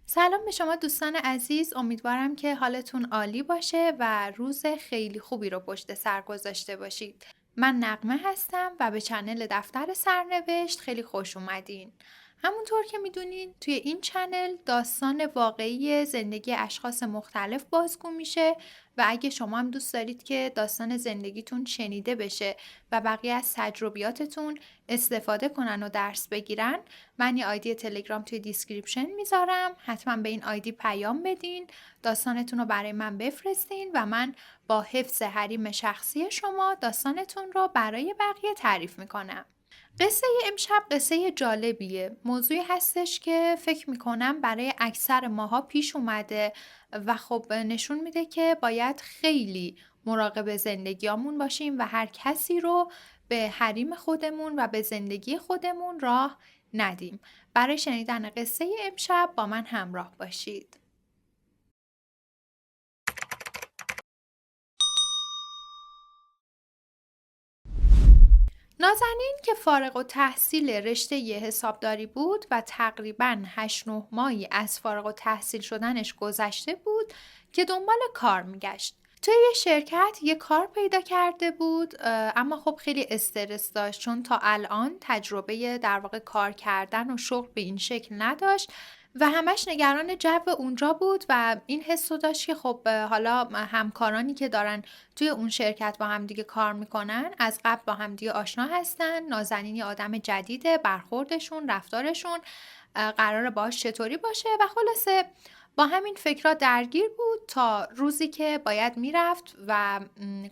سلام به شما دوستان عزیز، امیدوارم که حالتون عالی باشه و روز خیلی خوبی رو پشت سر گذاشته باشید. من نغمه هستم و به چنل دفتر سرنوشت خیلی خوش اومدین. همونطور که میدونین توی این چنل داستان واقعی زندگی اشخاص مختلف بازگو میشه و اگه شما هم دوست دارید که داستان زندگیتون شنیده بشه و بقیه از تجربیاتتون استفاده کنن و درس بگیرن، من یه آیدی تلگرام توی دیسکریپشن میذارم. حتما به این آیدی پیام بدین، داستانتون رو برای من بفرستین و من با حفظ حریم شخصی شما داستانتون رو برای بقیه تعریف میکنم. قصه امشب قصه جالبیه. موضوعی هستش که فکر میکنم برای اکثر ماها پیش اومده و خب نشون میده که باید خیلی مراقب زندگیامون باشیم و هر کسی رو به حریم خودمون و به زندگی خودمون راه ندیم. برای شنیدن قصه امشب با من همراه باشید. نازنین که فارغ التحصیل رشته حسابداری بود و تقریباً 8-9 ماهی از فارغ التحصیل شدنش گذشته بود که دنبال کار میگشت. توی یه شرکت یه کار پیدا کرده بود، اما خب خیلی استرس داشت چون تا الان تجربه در واقع کار کردن و شغل به این شکل نداشت و همش نگران جو اونجا بود و این حس رو داشت که خب حالا همکارانی که دارن توی اون شرکت با همدیگه کار میکنن از قبل با همدیگه آشنا هستن. نازنین یه آدم جدیده، برخوردشون، رفتارشون قراره باش چطوری باشه و خلاصه با همین فکرها درگیر بود تا روزی که باید میرفت و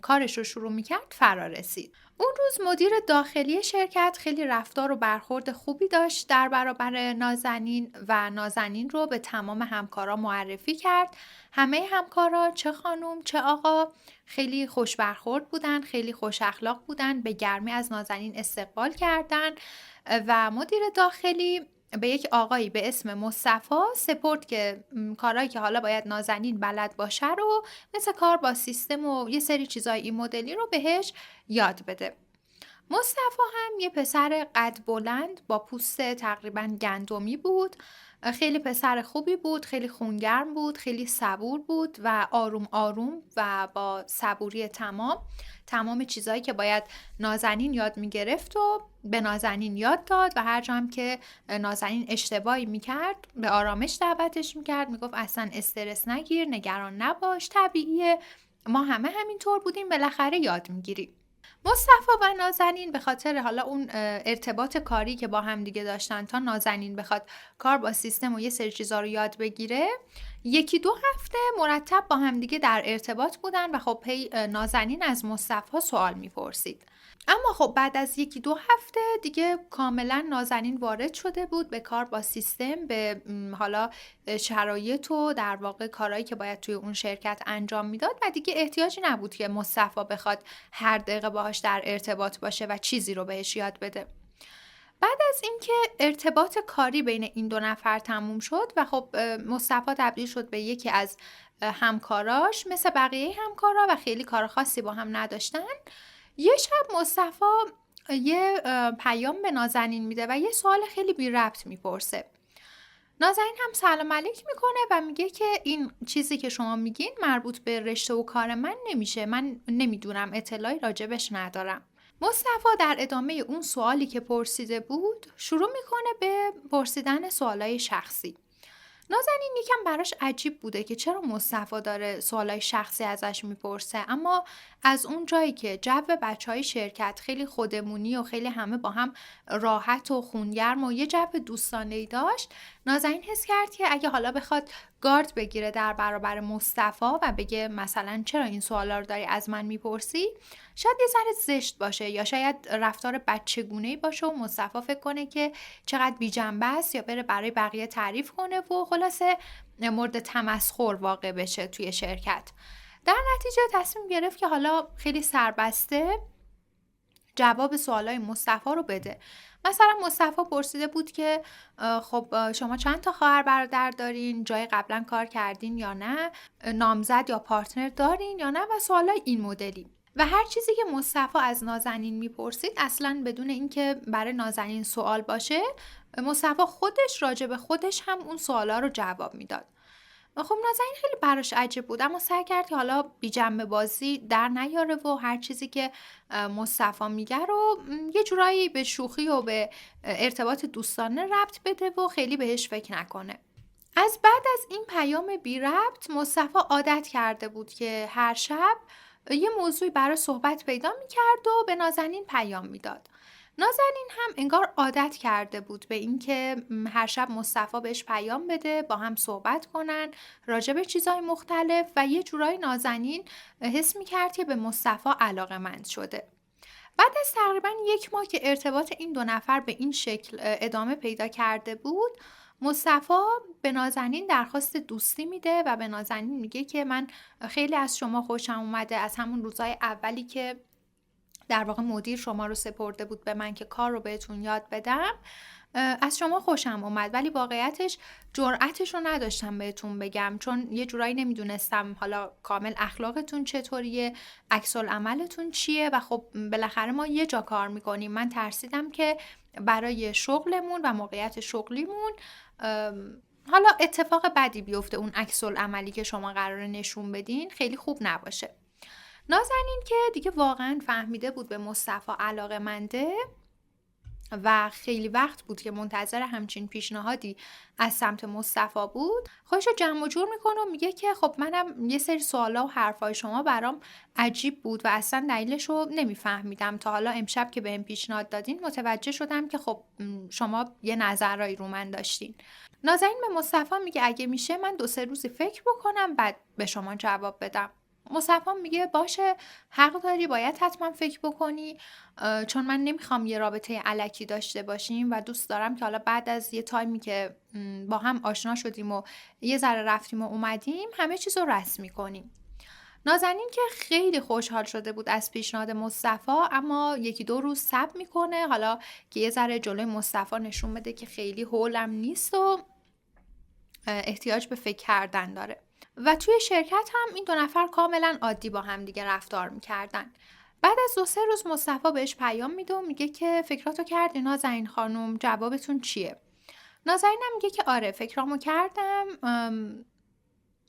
کارش رو شروع میکرد فرا رسید. اون روز مدیر داخلی شرکت خیلی رفتار و برخورد خوبی داشت در برابر نازنین و نازنین رو به تمام همکارا معرفی کرد. همه همکارا، چه خانم چه آقا، خیلی خوش برخورد بودن، خیلی خوش اخلاق بودن، به گرمی از نازنین استقبال کردن و مدیر داخلی به یک آقایی به اسم مصطفی سپرد که کارهایی که حالا باید نازنین بلد باشه رو مثل کار با سیستم و یه سری چیزای این مدلی رو بهش یاد بده. مصطفی هم یه پسر قد بلند با پوست تقریبا گندمی بود. خیلی پسر خوبی بود، خیلی خونگرم بود، خیلی صبور بود و آروم آروم و با صبوری تمام چیزهایی که باید نازنین یاد میگرفت و به نازنین یاد داد و هر جا هم که نازنین اشتباهی میکرد به آرامش دعوتش میکرد، میگفت اصلا استرس نگیر، نگران نباش، طبیعیه، ما همه همینطور بودیم، بالاخره یاد میگیریم. مصطفی و نازنین به خاطر حالا اون ارتباط کاری که با هم دیگه داشتن تا نازنین بخواد کار با سیستم و یه سری چیزا رو یاد بگیره، 1-2 هفته مرتب با هم دیگه در ارتباط بودن و خب هی نازنین از مصطفی سوال میپرسید. اما خب بعد از 1-2 هفته دیگه کاملا نازنین وارد شده بود به کار با سیستم، به حالا شرایط و در واقع کارهایی که باید توی اون شرکت انجام میداد و دیگه احتیاجی نبود که مصطفی بخواد هر دقیقه باهاش در ارتباط باشه و چیزی رو بهش یاد بده. بعد از اینکه ارتباط کاری بین این دو نفر تموم شد و خب مصطفی تبدیل شد به یکی از همکاراش مثل بقیه همکارا و خیلی کار خاصی با هم نداشتن، یه شب مصطفی یه پیام به نازنین میده و یه سوال خیلی بی ربط میپرسه. نازنین هم سلام علیک میکنه و میگه که این چیزی که شما میگین مربوط به رشته و کار من نمیشه، من نمیدونم، اطلاعی راجبش ندارم. مصطفی در ادامه اون سوالی که پرسیده بود شروع میکنه به پرسیدن سوالای شخصی. نازنین یکم براش عجیب بوده که چرا مصطفی داره سوالای شخصی ازش میپرسه، اما از اون جایی که جو بچهای شرکت خیلی خودمونی و خیلی همه با هم راحت و خونگرم و یه جو دوستانه‌ای داشت، نازنین حس کرد که اگه حالا بخواد گارد بگیره در برابر مصطفی و بگه مثلا چرا این سوالا رو داری از من میپرسی، شاید یه ذره زشت باشه یا شاید رفتار بچگونه‌ای باشه و مصطفی فکر کنه که چقدر بی‌جنبه است یا بره برای بقیه تعریف کنه و خلاصه مورد تمسخر واقع بشه توی شرکت. در نتیجه تصمیم گرفت که حالا خیلی سربسته جواب سوالای مصطفی رو بده. مثلا مصطفی پرسیده بود که خب شما چند تا خواهر برادر دارین؟ جای قبلا کار کردین یا نه؟ نامزد یا پارتنر دارین یا نه؟ و سوالای این مدلی. و هر چیزی که مصطفی از نازنین میپرسید اصلا بدون اینکه برای نازنین سوال باشه مصطفی خودش راجع به خودش هم اون سوالا رو جواب میداد. خب نازنین خیلی براش عجیب بود، اما سعی کرد که حالا بی جنبه بازی در نیاره و هر چیزی که مصطفی میگه رو یه جورایی به شوخی و به ارتباط دوستانه ربط بده و خیلی بهش فکر نکنه. از بعد از این پیام بی ربط مصطفی عادت کرده بود که هر شب یه موضوعی برای صحبت پیدا میکرد و به نازنین پیام میداد. نازنین هم انگار عادت کرده بود به اینکه هر شب مصطفی بهش پیام بده، با هم صحبت کنن راجع به چیزهای مختلف و یه جورایی نازنین حس میکرد که به مصطفی علاقه‌مند شده. بعد از تقریبا 1 ماه که ارتباط این 2 نفر به این شکل ادامه پیدا کرده بود، مصطفی به نازنین درخواست دوستی میده و به نازنین میگه که من خیلی از شما خوشم اومده، از همون روزای اولی که در واقع مدیر شما رو سپرده بود به من که کار رو بهتون یاد بدم، از شما خوشم اومد، ولی واقعیتش جرأتش رو نداشتم بهتون بگم، چون یه جورایی نمیدونستم حالا کامل اخلاقتون چطوریه، عکس العملتون چیه و خب بالاخره ما یه جا کار میکنیم. من ترسیدم که برای شغلمون و موقعیت شغلیمون حالا اتفاق بدی بیفته، اون عکس العملی که شما قراره نشون بدین خیلی خوب نباشه. نازنین که دیگه واقعا فهمیده بود به مصطفی علاقه‌منده و خیلی وقت بود که منتظر همچین پیشنهادی از سمت مصطفی بود، خودش رو جمع و جور میکنه و میگه که خب منم یه سری سوالا و حرفای شما برام عجیب بود و اصلا دلیلش رو نمیفهمیدم، تا حالا امشب که بهم پیشنهاد دادین متوجه شدم که خب شما یه نظرایی رو من داشتین. نازنین به مصطفی میگه اگه میشه من 2-3 روزی فکر بکنم بعد به شما جواب بدم. مصطفی میگه باشه، حق داری، باید حتما فکر بکنی، چون من نمیخوام یه رابطه الکی داشته باشیم و دوست دارم که حالا بعد از یه تایمی که با هم آشنا شدیم و یه ذره رفتیم و اومدیم همه چیز رو رسمی کنیم. نازنین که خیلی خوشحال شده بود از پیشنهاد مصطفی، اما 1-2 روز صبر میکنه حالا که یه ذره جلوی مصطفی نشون بده که خیلی هولم نیست و احتیاج به فکر کردن داره. و توی شرکت هم این 2 نفر کاملا عادی با هم دیگه رفتار میکردن. بعد از 2-3 روز مصطفی بهش پیام میده و میگه که فکراتو کردی نازنین خانم، جوابتون چیه؟ نازنین هم میگه که آره فکرامو کردم،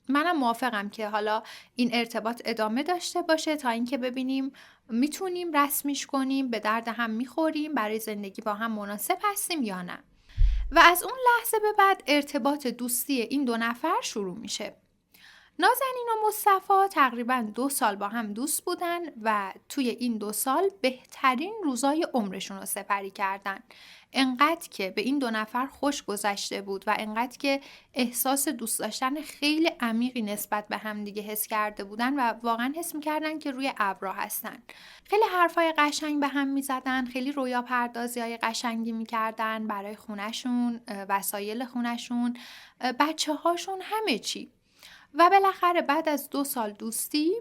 منم موافقم که حالا این ارتباط ادامه داشته باشه تا اینکه ببینیم میتونیم رسمیش کنیم، به درد هم میخوریم، برای زندگی با هم مناسب هستیم یا نه. و از اون لحظه به بعد ارتباط دوستی این 2 نفر شروع میشه. نازنین و مصطفی تقریبا 2 سال با هم دوست بودن و توی این 2 سال بهترین روزای عمرشون رو سپری کردن. انقدر که به این 2 نفر خوش گذشته بود و انقدر که احساس دوست داشتن خیلی عمیقی نسبت به هم دیگه حس کرده بودن و واقعا حس میکردن که روی ابرها هستن. خیلی حرفای قشنگ به هم میزدن، خیلی رویا پردازی های قشنگی میکردن برای خونشون، وسایل خونشون، بچه هاشون، همه چی. و بالاخره بعد از 2 سال دوستی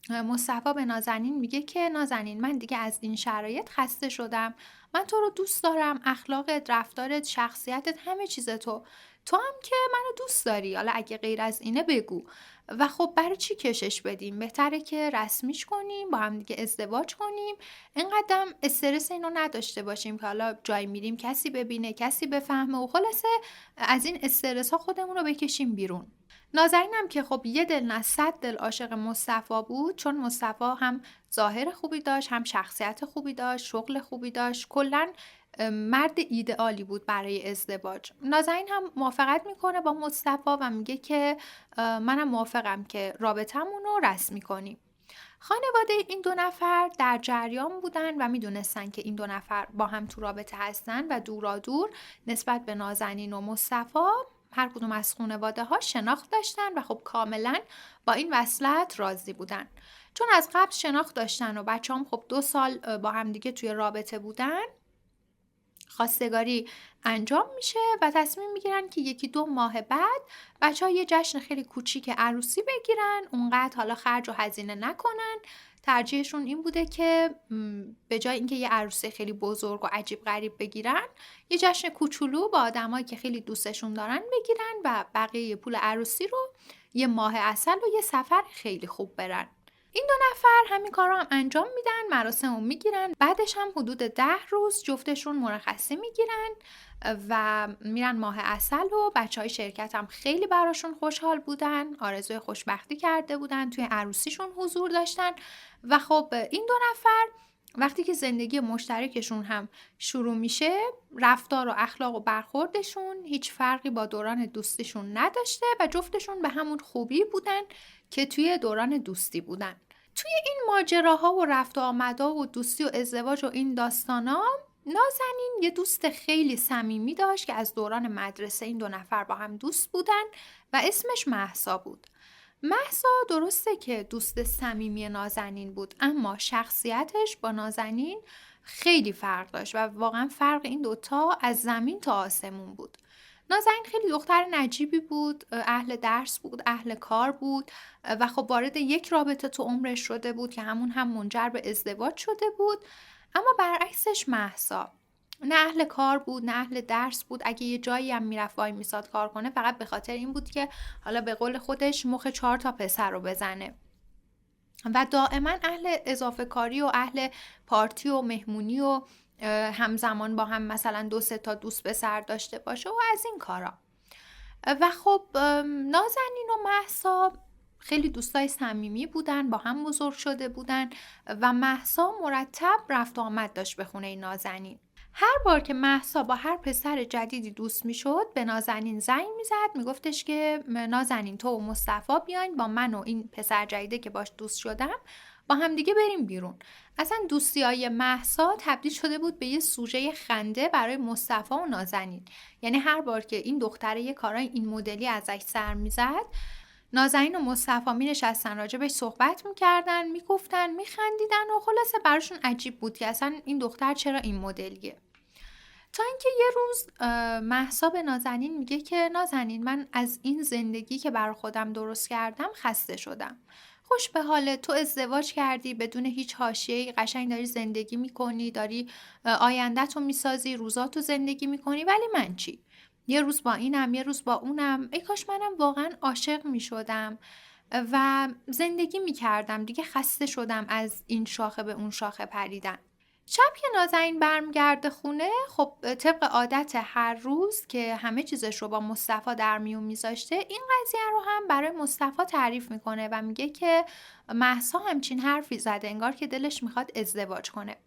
مصطفی به نازنین میگه که نازنین من دیگه از این شرایط خسته شدم، من تو رو دوست دارم، اخلاقت، رفتارت، شخصیتت، همه چیز تو هم که منو دوست داری، حالا اگه غیر از اینه بگو و خب برای چی کشش بدیم، بهتره که رسمیش کنیم، با هم دیگه ازدواج کنیم، اینقدر استرس اینو نداشته باشیم که حالا جای میریم کسی ببینه کسی بفهمه و خلاصه از این استرس ها خودمون رو بکشیم بیرون. نازنینم که خب یه دل نه 100 دل عاشق مصطفی بود، چون مصطفی هم ظاهر خوبی داشت، هم شخصیت خوبی داشت، شغل خوبی داشت، کلا مرد ایدئالی بود برای ازدواج. نازنین هم موافقت میکنه با مصطفی و میگه که منم موافقم که رابطمون رو رسمی کنیم. خانواده این 2 نفر در جریان بودن و میدونستن که این 2 نفر با هم تو رابطه هستن و دورادور نسبت به نازنین و مصطفی هر کدوم از خانواده ها شناخت داشتن و خب کاملا با این وصلت راضی بودن، چون از قبل شناخت داشتن و بچه هم خب 2 سال با هم دیگه توی رابطه بودن. خواستگاری انجام میشه و تصمیم میگیرن که 1-2 ماه بعد بچه ها یه جشن خیلی کوچیک عروسی بگیرن، اونقدر حالا خرج و هزینه نکنن. ترجیحشون این بوده که به جای اینکه یه عروسی خیلی بزرگ و عجیب غریب بگیرن، یه جشن کوچولو با آدمایی که خیلی دوستشون دارن بگیرن و بقیه پول عروسی رو یه ماه عسل و یه سفر خیلی خوب برن. این 2 نفر همین کار رو هم انجام میدن، مراسم رو میگیرن، بعدش هم حدود 10 روز جفتشون مرخصی میگیرن و میرن ماه عسل و بچهای شرکت هم خیلی براشون خوشحال بودن، آرزوی خوشبختی کرده بودن، توی عروسیشون حضور داشتن و خب این دو نفر وقتی که زندگی مشترکشون هم شروع میشه، رفتار و اخلاق و برخوردشون هیچ فرقی با دوران دوستیشون نداشته و جفتشون به همون خوبی بودن که توی دوران دوستی بودن. توی این ماجراها و رفت و آمدا و دوستی و ازدواج و این داستانا، نازنین یه دوست خیلی صمیمی داشت که از دوران مدرسه این دو نفر با هم دوست بودن و اسمش مهسا بود. مهسا درسته که دوست صمیمی نازنین بود، اما شخصیتش با نازنین خیلی فرق داشت و واقعا فرق این دوتا از زمین تا آسمون بود. نازنین خیلی دختر نجیبی بود، اهل درس بود، اهل کار بود و خب وارد یک رابطه تو عمرش شده بود که همون هم منجر به ازدواج شده بود. اما برعکسش مهسا نه اهل کار بود نه اهل درس بود. اگه یه جایی هم میرفت وای میساد کار کنه فقط به خاطر این بود که حالا به قول خودش مخ 4 تا پسر رو بزنه و دائما اهل اضافه کاری و اهل پارتی و مهمونی و همزمان با هم مثلا 2-3 تا دوست به سر داشته باشه و از این کارا. و خب نازنین و مهسا خیلی دوستای صمیمی بودن، با هم بزرگ شده بودن و مهسا مرتب رفت و آمد داشت به خونه نازنین. هر بار که مهسا با هر پسر جدیدی دوست میشد به نازنین زنگ میزد، میگفتش که نازنین تو و مصطفی بیاین با من و این پسر جدیده که باش دوست شدم با هم دیگه بریم بیرون. اصلا دوستیای مهسا تبدیل شده بود به یه سوژه خنده برای مصطفی و نازنین. یعنی هر بار که این دختره یه کارای این مدلی ازش سر میزد، نازنین و مصطفی می نشستن راجبش صحبت میکردن، میگفتن، میخندیدن و خلاصه براشون عجیب بود که اصلا این دختر چرا این مدلیه. تا اینکه یه روز مهسا به نازنین میگه که نازنین من از این زندگی که برای خودم درست کردم خسته شدم. خوش به حالت، تو ازدواج کردی بدون هیچ حاشیه‌ای، قشنگ داری زندگی میکنی، داری آینده‌تو میسازی، روزاتو زندگی میکنی، ولی من چی؟ یه روز با اینم یه روز با اونم. ای کاش منم واقعا عاشق میشدم و زندگی میکردم، دیگه خسته شدم از این شاخه به اون شاخه پریدن. شب که نازنین برمیگرده خونه، خب طبق عادت هر روز که همه چیزش رو با مصطفی در میون میذاشته، این قضیه رو هم برای مصطفی تعریف میکنه و میگه که مهسا همچین حرفی زده، انگار که دلش میخواد ازدواج کنه.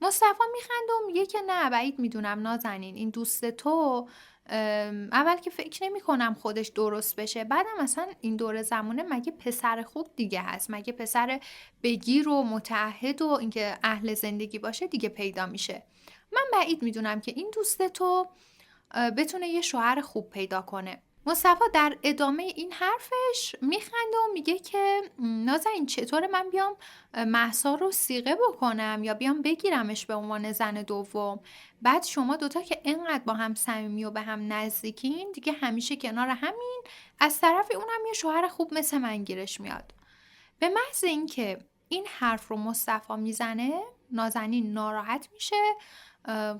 مصطفی میخنده و میگه که نه، بعید میدونم نازنین، این دوست تو اول که فکر نمی کنم خودش درست بشه، بعدم اصلا این دور زمانه مگه پسر خوب دیگه هست؟ مگه پسر بگیر و متعهد و اینکه اهل زندگی باشه دیگه پیدا میشه؟ من بعید میدونم که این دوست تو بتونه یه شوهر خوب پیدا کنه. مصطفی در ادامه این حرفش میخنده و میگه که نازنین چطور من بیام مهسا رو صیغه بکنم یا بیام بگیرمش به عنوان زن دوم؟ بعد شما دوتا که اینقدر با هم صمیمی و به هم نزدیکین، دیگه همیشه کنار همین، از طرفی اونم یه شوهر خوب مثل من گیرش میاد. به محض اینکه این حرف رو مصطفی میزنه، نازنین ناراحت میشه،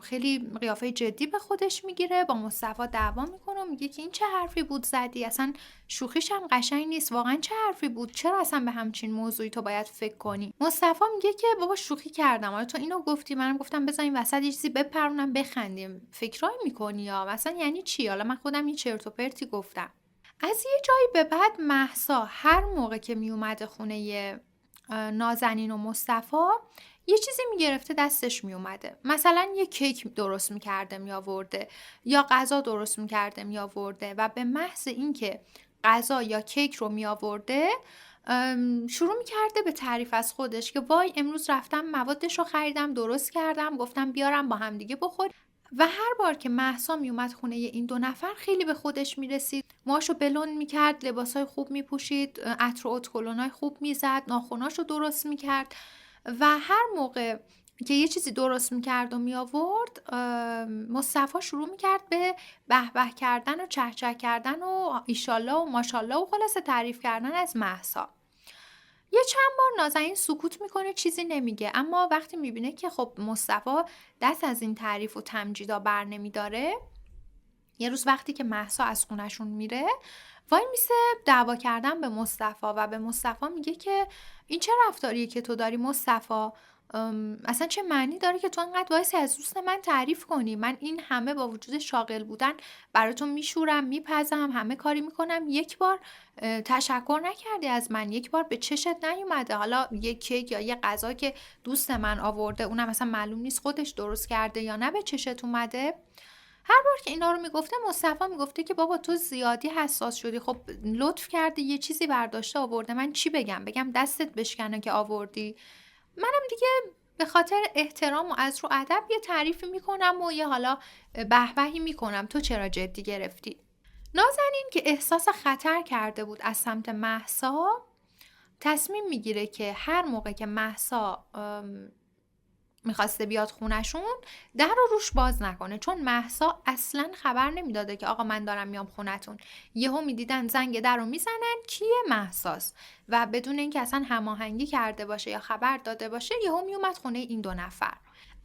خیلی قیافه جدی به خودش میگیره، با مصطفی دعوا میکنه و میگه که این چه حرفی بود زدی، اصلا شوخیش هم قشنگ نیست، واقعا چه حرفی بود، چرا اصلا به همچین موضوعی تو باید فکر کنی؟ مصطفی میگه که بابا شوخی کردم، حالا تو اینو گفتی منم گفتم بذاریم وسط یه چیزی بپرونم بخندیم، فکرایی میکنی یا مثلا یعنی چی؟ حالا من خودم یه چرت و پرتی گفتم. از یه جایی به بعد مهسا هر موقع که میومده خونه نازنین و مصطفی یه چیزی میگرفته دستش میومده، مثلا یه کیک درست میکرده میآورده یا غذا درست میکرده میآورده و به محض اینکه غذا یا کیک رو میآورده شروع میکرده به تعریف از خودش که وای امروز رفتم موادش رو خریدم درست کردم گفتم بیارم با هم دیگه بخور. و هر بار که مهسا میومد خونه این دو نفر خیلی به خودش میرسید، موهاشو بلند میکرد، لباسای خوب میپوشید، عطر و ادکلونای خوب میزد، ناخناشو درست میکرد و هر موقع که یه چیزی درست میکرد و میآورد، مصطفی شروع میکرد به به به کردن و چه چه کردن و ایشالله و ماشالله و خلاصه تعریف کردن از مهسا. یه چند بار نازنین سکوت میکنه، چیزی نمیگه، اما وقتی میبینه که خب مصطفی دست از این تعریف و تمجیدا بر نمیداره، یه روز وقتی که مهسا از خونشون میره وای میسه دعوا کردن به مصطفی و به مصطفی میگه که این چه رفتاریه که تو داری مصطفی؟ اصلا چه معنی داره که تو انقدر وایسی از دوست من تعریف کنی؟ من این همه با وجود شاغل بودن براتون میشورم، میپزم، همه کاری میکنم، یک بار تشکر نکردی از من، یک بار به چشت نیومده. حالا یه کیک یا یه غذا که دوست من آورده، اونم اصلا معلوم نیست خودش درست کرده یا نه، به چشت اومده. هر بار که اینا رو میگفته، مصطفی میگفته که بابا تو زیادی حساس شدی، خب لطف کرده یه چیزی برداشته آورده، من چی بگم دستت بشکنه که آوردی؟ منم دیگه به خاطر احترام و از رو ادب یه تعریفی میکنم و یه حالا بهبهی میکنم، تو چرا جدی گرفتی؟ نازنین که احساس خطر کرده بود از سمت مهسا، تصمیم میگیره که هر موقع که مهسا میخواسته بیاد خونشون، در رو روش باز نکنه، چون مهسا اصلا خبر نمیداده که آقا من دارم میام خونتون. یهو میدیدن زنگ در رو میزنن، کیه؟ مهساست. و بدون اینکه اصلا هماهنگی کرده باشه یا خبر داده باشه، یهو میومد خونه این دو نفر.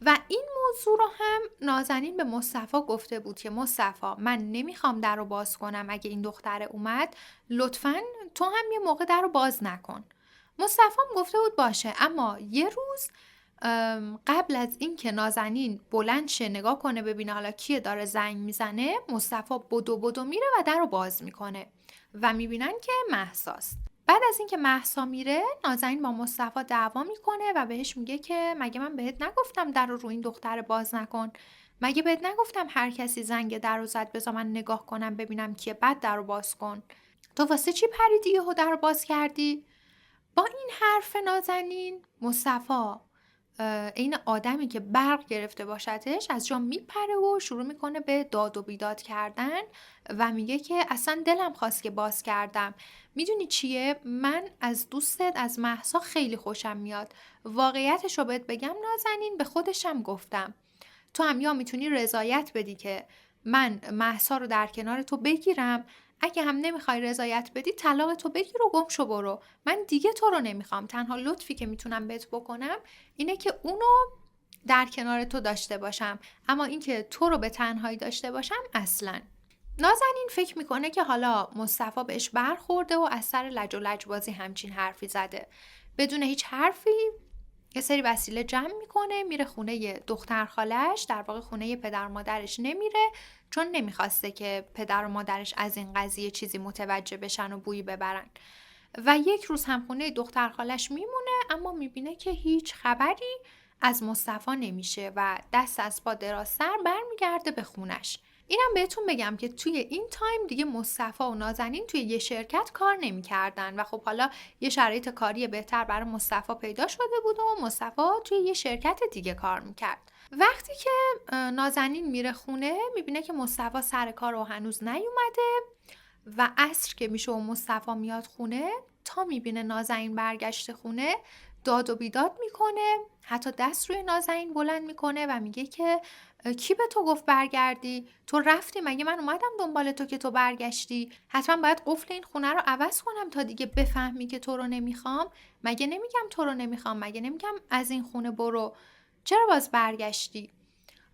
و این موضوع رو هم نازنین به مصطفی گفته بود که مصطفی من نمیخوام در رو باز کنم، اگه این دختره اومد لطفاً تو هم یه موقع در رو باز نکن. مصطفی هم گفته بود باشه، اما یه روز قبل از این که نازنین بلند شه نگاه کنه ببینه حالا کیه داره زنگ میزنه، مصطفی بدو میره و در رو باز میکنه و میبینن که مهساست. بعد از اینکه مهسا میره، نازنین با مصطفی دعوا میکنه و بهش میگه که مگه من بهت نگفتم در رو این دختر باز نکن؟ مگه بهت نگفتم هر کسی زنگ در رو زد بذار من نگاه کنم ببینم کیه بعد در رو باز کن؟ تو واسه چی پریدی یهو در رو باز کردی؟ با این حرف نازنین، مصطفی این آدمی که برق گرفته باشدش از جا میپره و شروع میکنه به داد و بیداد کردن و میگه که اصلا دلم خواست که باز کردم. میدونی چیه؟ من از دوستت از مهسا خیلی خوشم میاد. واقعیتش رو بهت بگم نازنین، به خودشم گفتم. تو هم یا میتونی رضایت بدی که من مهسا رو در کنار تو بگیرم، اگه هم نمیخوای رضایت بدی طلاق تو بگیر و گم شو برو. من دیگه تو رو نمیخوام. تنها لطفی که میتونم بهت بکنم اینه که اونو در کنار تو داشته باشم، اما اینکه تو رو به تنهایی داشته باشم اصلا. نازنین فکر میکنه که حالا مصطفی بهش برخورده و از سر لج و لجبازی همچین حرفی زده. بدون هیچ حرفی یه سری وسیله جمع میکنه، میره خونه دختر خالش، در واقع خونه پدر و مادرش نمیره، چون نمیخواسته که پدر و مادرش از این قضیه چیزی متوجه بشن و بویی ببرن. و یک روز هم خونه دختر خالش میمونه، اما میبینه که هیچ خبری از مصطفی نمیشه و دست از پا درازتر برمیگرده به خونش. اینم بهتون بگم که توی این تایم دیگه مصطفی و نازنین توی یه شرکت کار نمی‌کردن و خب حالا یه شرایط کاری بهتر برای مصطفی پیدا شده بود و مصطفی توی یه شرکت دیگه کار میکرد. وقتی که نازنین میره خونه، میبینه که مصطفی سر کار رو هنوز نیومده و عصر که میشه و مصطفی میاد خونه، تا میبینه نازنین برگشته خونه داد و بیداد میکنه، حتی دست روی نازنین بلند میکنه و میگه که کی به تو گفت برگردی؟ تو رفتی؟ مگه من اومدم دنبال تو که تو برگشتی؟ حتما باید قفل این خونه رو عوض کنم تا دیگه بفهمی که تو رو نمیخوام. مگه نمیگم تو رو نمیخوام؟ مگه نمیگم از این خونه برو؟ چرا باز برگشتی؟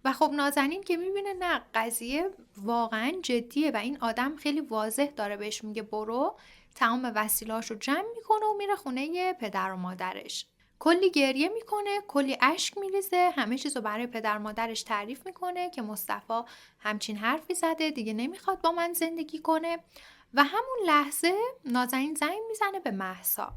و خب نازنین که میبینه نه قضیه واقعا جدیه و این آدم خیلی واضح داره بهش میگه برو، تمام وسیله‌هاشو جمع میکنه و میره خونه پدر و مادرش. کلی گریه میکنه، کلی اشک میریزه، همه چیزو برای پدر و مادرش تعریف میکنه که مصطفی همچین حرفی زده، دیگه نمیخواد با من زندگی کنه. و همون لحظه نازنین زنگ میزنه به مهسا.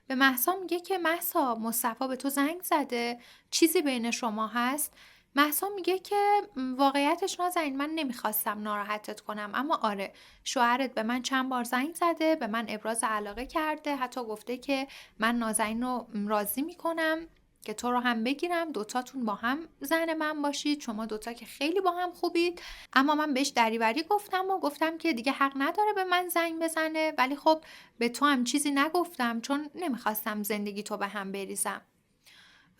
به مهسا میگه که مهسا، مصطفی به تو زنگ زده، چیزی بین شما هست؟ مهسا میگه که واقعیتش نازنین من نمیخواستم ناراحتت کنم، اما آره شوهرت به من چند بار زنگ زده، به من ابراز علاقه کرده، حتی گفته که من نازنین رو راضی میکنم که تو رو هم بگیرم، دوتاتون با هم زن من باشید، شما دوتا که خیلی با هم خوبید. اما من بهش دریوری گفتم و گفتم که دیگه حق نداره به من زنگ بزنه، ولی خب به تو هم چیزی نگفتم چون نمیخواستم زندگی تو به هم بریزم.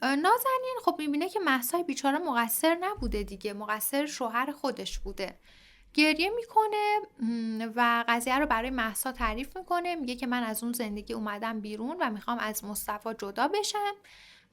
نازنین خب میبینه که مهسا بیچاره مقصر نبوده دیگه، مقصر شوهر خودش بوده. گریه میکنه و قضیه رو برای مهسا تعریف میکنه، میگه که من از اون زندگی اومدم بیرون و میخوام از مصطفی جدا بشم.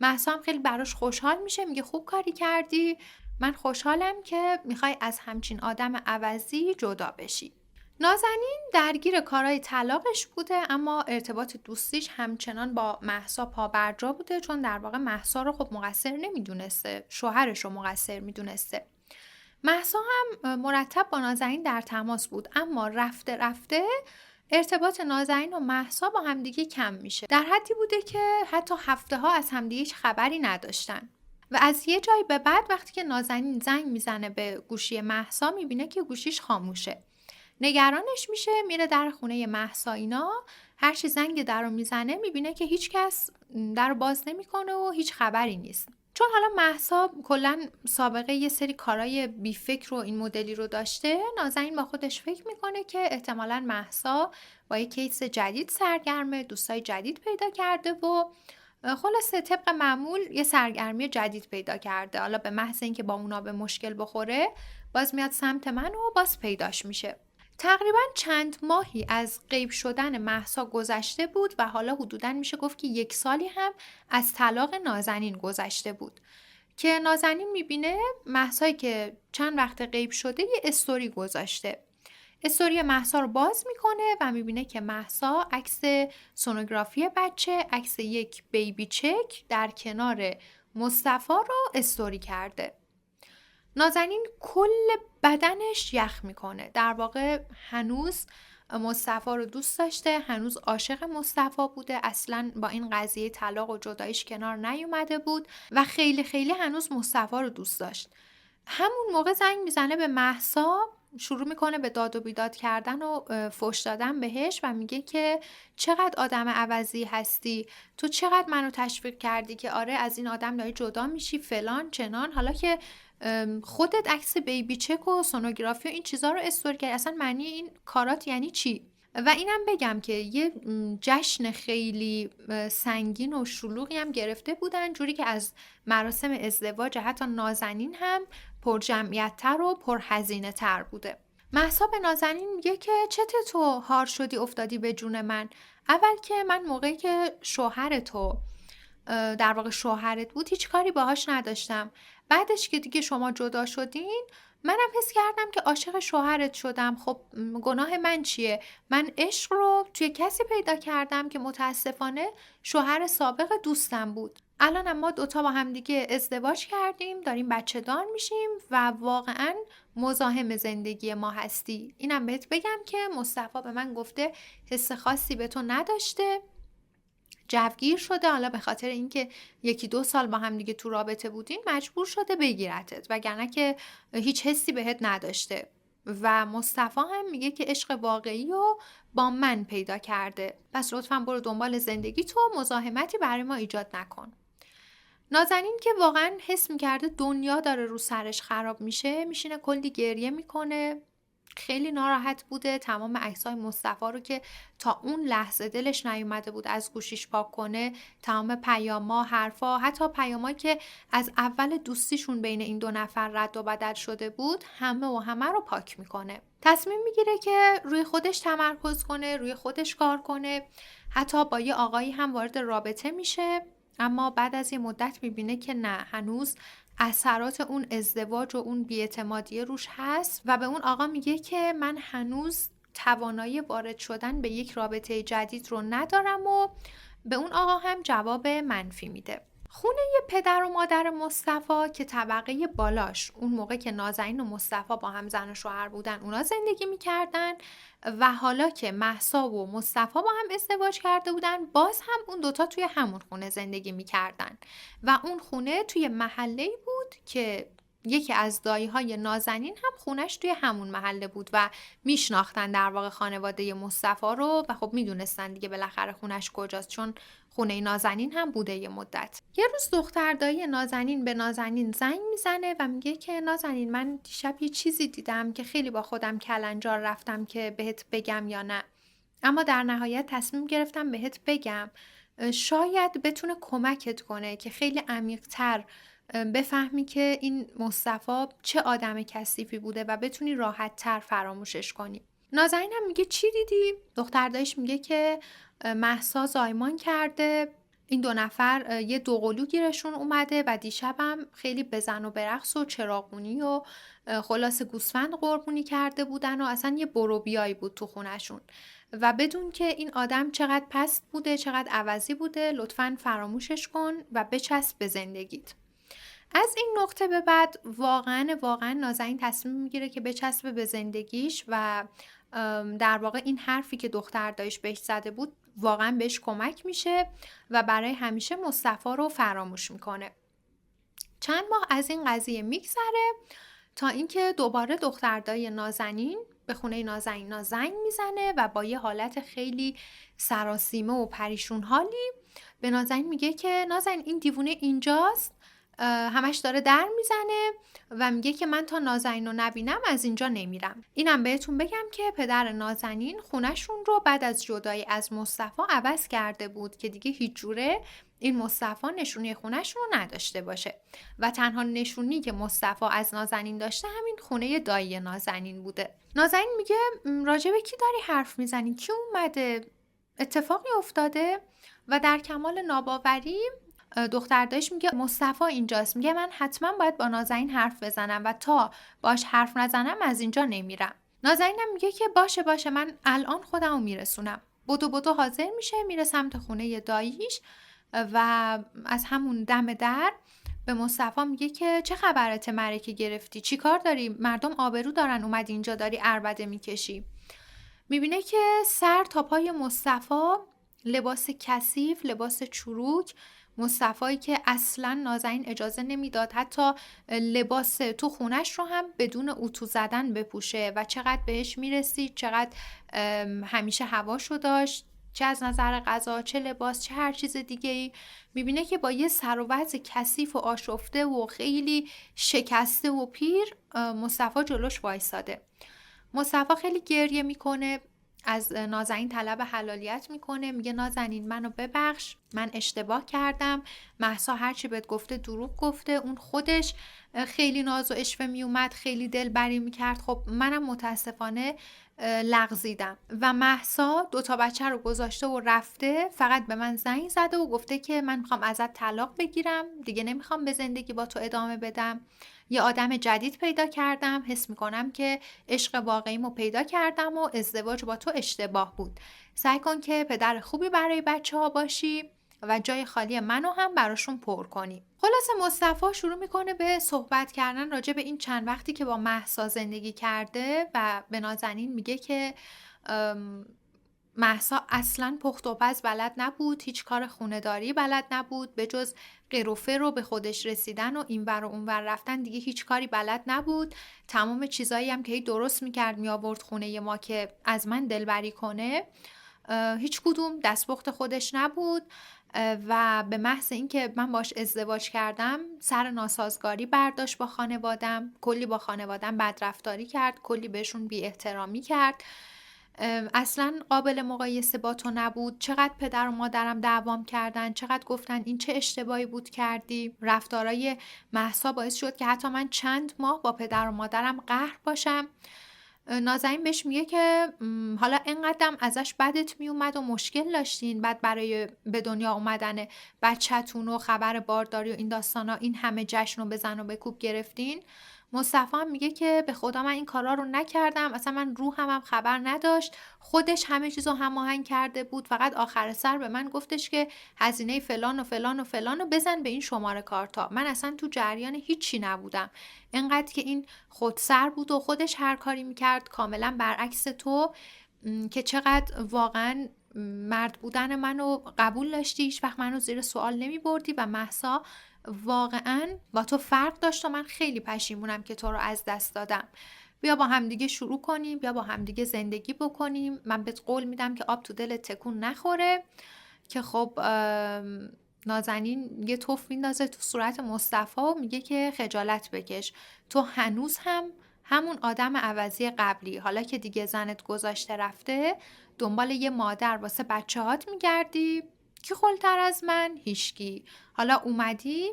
مهسا هم خیلی براش خوشحال میشه، میگه خوب کاری کردی، من خوشحالم که میخوای از همچین آدم عوضی جدا بشی. نازنین درگیر کارهای طلاقش بوده، اما ارتباط دوستیش همچنان با مهسا پابرجا بوده، چون در واقع مهسا رو خب مقصر نمیدونسته، شوهرش رو مقصر میدونسته. مهسا هم مرتب با نازنین در تماس بود، اما رفته رفته ارتباط نازنین و مهسا با همدیگه کم میشه، در حدی بوده که حتی هفته ها از همدیگه هیچ خبری نداشتن. و از یه جای به بعد وقتی که نازنین زنگ میزنه به گوشی مهسا، میبینه که گوشیش خاموشه. نگرانش میشه، میره در خونه مهسا. اینا هر چی زنگ در رو میزنه میبینه که هیچ کس در رو باز نمیکنه و هیچ خبری نیست. چون حالا مهسا کلا سابقه یه سری کارای بی فکر و این مدلی رو داشته، نازنین با خودش فکر میکنه که احتمالاً مهسا با یه کیس جدید سرگرمه، دوستای جدید پیدا کرده و خلاصه طبق معمول یه سرگرمی جدید پیدا کرده. حالا به محض اینکه با اونا به مشکل بخوره، باز میاد سمت من و باز پیداش میشه. تقریبا چند ماهی از غیب شدن مهسا گذشته بود و حالا حدوداً میشه گفت که 1 سالی هم از طلاق نازنین گذشته بود که نازنین میبینه مهسایی که چند وقت غیب شده یه استوری گذاشته. استوری مهسا رو باز میکنه و میبینه که مهسا عکس سونوگرافی بچه، عکس یک بیبی چک در کنار مصطفی رو استوری کرده. نازنین کل بدنش یخ میکنه. در واقع هنوز مصطفی رو دوست داشته، هنوز عاشق مصطفی بوده، اصلا با این قضیه طلاق و جداییش کنار نیومده بود و خیلی خیلی هنوز مصطفی رو دوست داشت. همون موقع زنگ میزنه به مهسا، شروع میکنه به داد و بیداد کردن و فحش دادن بهش و میگه که چقدر آدم عوضی هستی، تو چقدر منو تشویق کردی که آره از این آدم داری جدا میشی فلان چنان، حالا که خودت عکس بیبی چک و سونوگرافی و این چیزا رو استوری کردی، اصلا معنی این کارات یعنی چی؟ و اینم بگم که یه جشن خیلی سنگین و شلوغی هم گرفته بودن، جوری که از مراسم ازدواج حتی نازنین هم پر جمعیت‌تر و پر هزینه تر بوده. مهسا به نازنین میگه که چته تو هار شدی افتادی به جون من؟ اول که من موقعی که شوهر تو در واقع شوهرت بود هیچ کاری باهاش نداشتم، بعدش که دیگه شما جدا شدین منم حس کردم که عاشق شوهرت شدم. خب گناه من چیه؟ من عشق رو توی کسی پیدا کردم که متاسفانه شوهر سابق دوستم بود. الان ما دوتا با هم دیگه ازدواج کردیم، داریم بچه دار میشیم و واقعا مزاحم زندگی ما هستی. اینم بهت بگم که مصطفی به من گفته حس خاصی به تو نداشته، جوگیر شده، حالا به خاطر اینکه 1-2 سال با هم دیگه تو رابطه بودین مجبور شده بگیرتت، وگرنه که هیچ حسی بهت نداشته. و مصطفی هم میگه که عشق واقعی رو با من پیدا کرده، پس لطفاً برو دنبال زندگی تو، مزاحمتی برای ما ایجاد نکن. نازنین که واقعا حس میکرده دنیا داره رو سرش خراب میشه، میشینه کلی گریه میکنه، خیلی ناراحت بوده. تمام عکسای مصطفی رو که تا اون لحظه دلش نیومده بود از گوشیش پاک کنه، تمام پیاما، حرفا، حتی پیامایی که از اول دوستیشون بین این 2 نفر رد و بدل شده بود، همه رو پاک میکنه. تصمیم میگیره که روی خودش تمرکز کنه، روی خودش کار کنه. حتی با یه آقایی هم وارد رابطه میشه، اما بعد از یه مدت میبینه که نه، هنوز اثرات اون ازدواج و اون بی‌اعتمادی روش هست و به اون آقا میگه که من هنوز توانایی وارد شدن به یک رابطه جدید رو ندارم و به اون آقا هم جواب منفی میده. خونه پدر و مادر مصطفی که طبقه بالاش اون موقع که نازنین و مصطفی با هم زن و شوهر بودن اونا زندگی میکردن و حالا که مهسا و مصطفی با هم ازدواج کرده بودن باز هم اون دوتا توی همون خونه زندگی میکردن و اون خونه توی محله‌ای بود که یکی از دایی‌های نازنین هم خونش توی همون محله بود و میشناختن در واقع خانواده مصطفی رو و خب میدونستن دیگه بالاخره خونش کجاست، چون خونه نازنین هم بوده یه مدت. یه روز دختر دایی نازنین به نازنین زنگ میزنه و میگه که نازنین من دیشب یه چیزی دیدم که خیلی با خودم کلنجار رفتم که بهت بگم یا نه، اما در نهایت تصمیم گرفتم بهت بگم، شاید بتونه کمکت کنه که خیلی عمیق‌تر بفهمی که این مصطفی چه آدم کثیفی بوده و بتونی راحت‌تر فراموشش کنی. نازنین هم میگه چی دیدی؟ دختر داییش میگه که مهسا زایمان کرده، این 2 نفر یه دوقلو گیرشون اومده و دیشبم خیلی بزن و برقص و چراغونی و خلاصه گوسفند قربونی کرده بودن و اصلا یه برو بیایی بود تو خونشون و بدون که این آدم چقدر پست بوده چقدر عوضی بوده لطفاً فراموشش کن و بچسب به زندگیت. از این نقطه به بعد واقعا نازنین تصمیم میگیره که بچسبه به زندگیش و در واقع این حرفی که دختر دایش بهش زده بود واقعا بهش کمک میشه و برای همیشه مصطفی رو فراموش میکنه. چند ماه از این قضیه میگذره تا اینکه دوباره دختر دایی نازنین به خونه نازنین زنگ میزنه و با یه حالت خیلی سراسیمه و پریشون حالی به نازنین میگه که نازنین این دیوونه اینجاست، همش داره در میزنه و میگه که من تا نازنین رو نبینم از اینجا نمیرم. اینم بهتون بگم که پدر نازنین خونشون رو بعد از جدایی از مصطفی عوض کرده بود که دیگه هیچ جوره این مصطفی نشونی خونشون رو نداشته باشه و تنها نشونی که مصطفی از نازنین داشته همین خونه دایی نازنین بوده. نازنین میگه راجب کی داری حرف میزنی؟ کی اومده؟ اتفاقی افتاده؟ و در کمال ناباوری دختر دایش میگه مصطفی اینجاست. میگه من حتما باید با نازنین حرف بزنم و تا باش حرف نزنم از اینجا نمیرم. نازنینم میگه که باشه من الان خودمو میرسونم. بدو حاضر میشه میره سمت خونه داییش و از همون دم در به مصطفی میگه که چه خبرته مرکه گرفتی؟ چی کار داری؟ مردم آبرو دارن اومدی اینجا داری عربده میکشی. میبینه که سر تا پای مصطفی لباس کثیف، لباس چروک، مصطفی که اصلا نازنین اجازه نمیداد حتی لباس تو خونش رو هم بدون اتو زدن بپوشه و چقدر بهش میرسید، چقدر همیشه هواشو داشت، چه از نظر غذا، چه لباس، چه هر چیز دیگه ای. میبینه که با یه سر و وضع کثیف و آشفته و خیلی شکسته و پیر مصطفی جلوش وایساده. مصطفی خیلی گریه میکنه، از نازنین طلب حلالیت میکنه، میگه نازنین منو ببخش، من اشتباه کردم، مهسا هرچی بهت گفته دروغ گفته، اون خودش خیلی ناز و اشوه میومد، خیلی دلبری میکرد، خب منم متاسفانه لغزیدم و مهسا 2 بچه رو گذاشته و رفته، فقط به من زنگ زده و گفته که من میخوام ازت طلاق بگیرم، دیگه نمیخوام به زندگی با تو ادامه بدم، یه آدم جدید پیدا کردم، حس میکنم که عشق واقعیمو پیدا کردم و ازدواج با تو اشتباه بود. سعی کن که پدر خوبی برای بچه‌ها باشی و جای خالی منو هم براشون پر کنی. خلاصه مصطفی شروع میکنه به صحبت کردن راجع به این چند وقتی که با مهسا زندگی کرده و به نازنین میگه که مهسا اصلا پخت و پز بلد نبود، هیچ کار خونه‌داری بلد نبود، به جز قروفه رو به خودش رسیدن و اینور و اونور رفتن دیگه هیچ کاری بلد نبود. تمام چیزایی هم که هی درست میکرد میآورد خونه ما که از من دلبری کنه هیچ کدوم دستپخت خودش نبود و به محض اینکه من باش ازدواج کردم سر ناسازگاری برداشت با خانوادم، کلی با خانوادم بدرفتاری کرد، کلی بهشون بی احترامی کرد، اصلا قابل مقایسه با تو نبود، چقدر پدر و مادرم دعوام کردن، چقدر گفتن این چه اشتباهی بود کردی. رفتارای مهسا باعث شد که حتی من چند ماه با پدر و مادرم قهر باشم. نازنین بهش میگه که حالا اینقدرم ازش بدت میومد و مشکل داشتین بعد برای به دنیا اومدن بچه‌تون و خبر بارداری و این داستانا این همه جشن و بزن و بکوب گرفتین. مصطفی هم میگه که به خدا من این کارا رو نکردم، اصلا من روحم خبر نداشت، خودش همه چیزو هماهنگ کرده بود، فقط آخر سر به من گفتش که هزینه فلان و فلان و فلان و بزن به این شماره کارتا. من اصلا تو جریان هیچی نبودم، انقدر که این خودسر بود و خودش هر کاری میکرد، کاملا برعکس تو که چقدر واقعا مرد بودن منو قبول داشتی، هیچ وقت منو زیر سوال نمی بردی و مهسا واقعا با تو فرق داشت و من خیلی پشیمونم که تو رو از دست دادم. بیا با همدیگه شروع کنیم، بیا با همدیگه زندگی بکنیم، من بهت قول میدم که آب تو دل تکون نخوره. که خب نازنین یه توف میندازه تو صورت مصطفی و میگه که خجالت بکش، تو هنوز هم همون آدم عوضی قبلی، حالا که دیگه زنت گذاشته رفته دنبال یه مادر واسه بچه‌هات میگردی، کی خلتر از من؟ هیشکی. حالا اومدی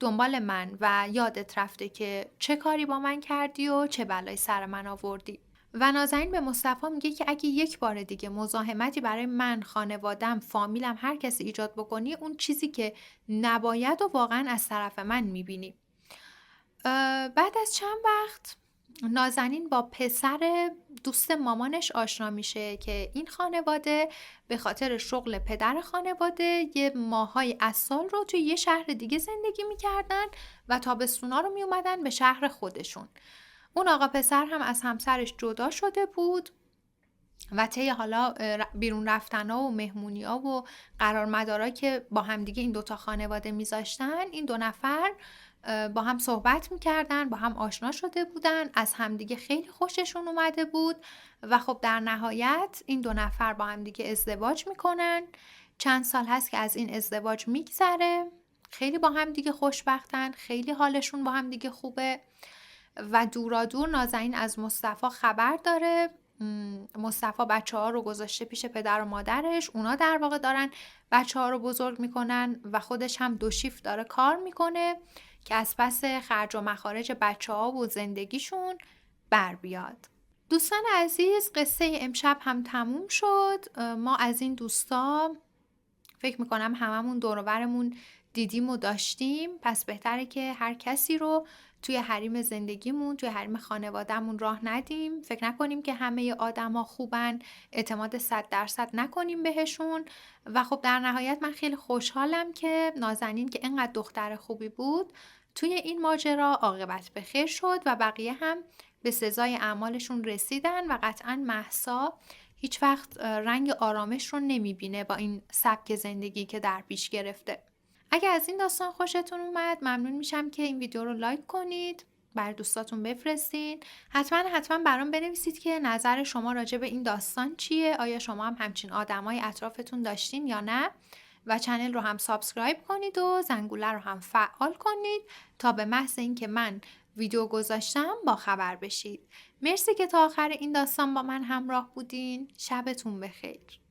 دنبال من و یادت رفته که چه کاری با من کردی و چه بلایی سر من آوردی. و نازنین به مصطفی میگه که اگه یک بار دیگه مزاحمتی برای من، خانوادم، فامیلم، هر کسی ایجاد بکنی، اون چیزی که نباید و واقعا از طرف من میبینی. بعد از چند وقت نازنین با پسر دوست مامانش آشنا میشه که این خانواده به خاطر شغل پدر خانواده یه ماهای از سال رو توی یه شهر دیگه زندگی میکردن و تابستونا رو میومدن به شهر خودشون. اون آقا پسر هم از همسرش جدا شده بود و طی حالا بیرون رفتنا و مهمونی‌ها و قرارمدارا که با همدیگه این دوتا خانواده میذاشتن، این دو نفر با هم صحبت میکردن، با هم آشنا شده بودن، از همدیگه خیلی خوششون اومده بود و خب در نهایت این دو نفر با همدیگه ازدواج میکنن. چند سال هست که از این ازدواج میگذره، خیلی با همدیگه خوشبختن، خیلی حالشون با همدیگه خوبه و دورادور نازنین از مصطفی خبر داره. مصطفی بچه‌ها رو گذاشته پیش پدر و مادرش، اونا در واقع دارن بچه‌ها رو بزرگ میکنن و خودش هم 2 شیفت داره کار میکنه که از پس خرج و مخارج بچه‌ها و زندگیشون بر بیاد. دوستان عزیز، قصه امشب هم تموم شد. ما از این دوستا فکر میکنم هممون دور و برمون دیدیم و داشتیم، پس بهتره که هر کسی رو توی حریم زندگیمون، توی حریم خانوادهمون راه ندیم. فکر نکنیم که همه آدما خوبن، اعتماد 100% نکنیم بهشون. و خب در نهایت من خیلی خوشحالم که نازنین که اینقدر دختر خوبی بود توی این ماجرا عاقبت به خیر شد و بقیه هم به سزای اعمالشون رسیدن و قطعاً مهسا هیچ وقت رنگ آرامش رو نمیبینه با این سبک زندگی که در پیش گرفته. اگه از این داستان خوشتون اومد ممنون میشم که این ویدیو رو لایک کنید، بر دوستاتون بفرستین. حتما برام بنویسید که نظر شما راجع به این داستان چیه، آیا شما هم همچین آدمای اطرافتون داشتین یا نه، و چنل رو هم سابسکرایب کنید و زنگوله رو هم فعال کنید تا به محض اینکه من ویدیو گذاشتم با خبر بشید. مرسی که تا آخر این داستان با من همراه بودین. شبتون بخیر.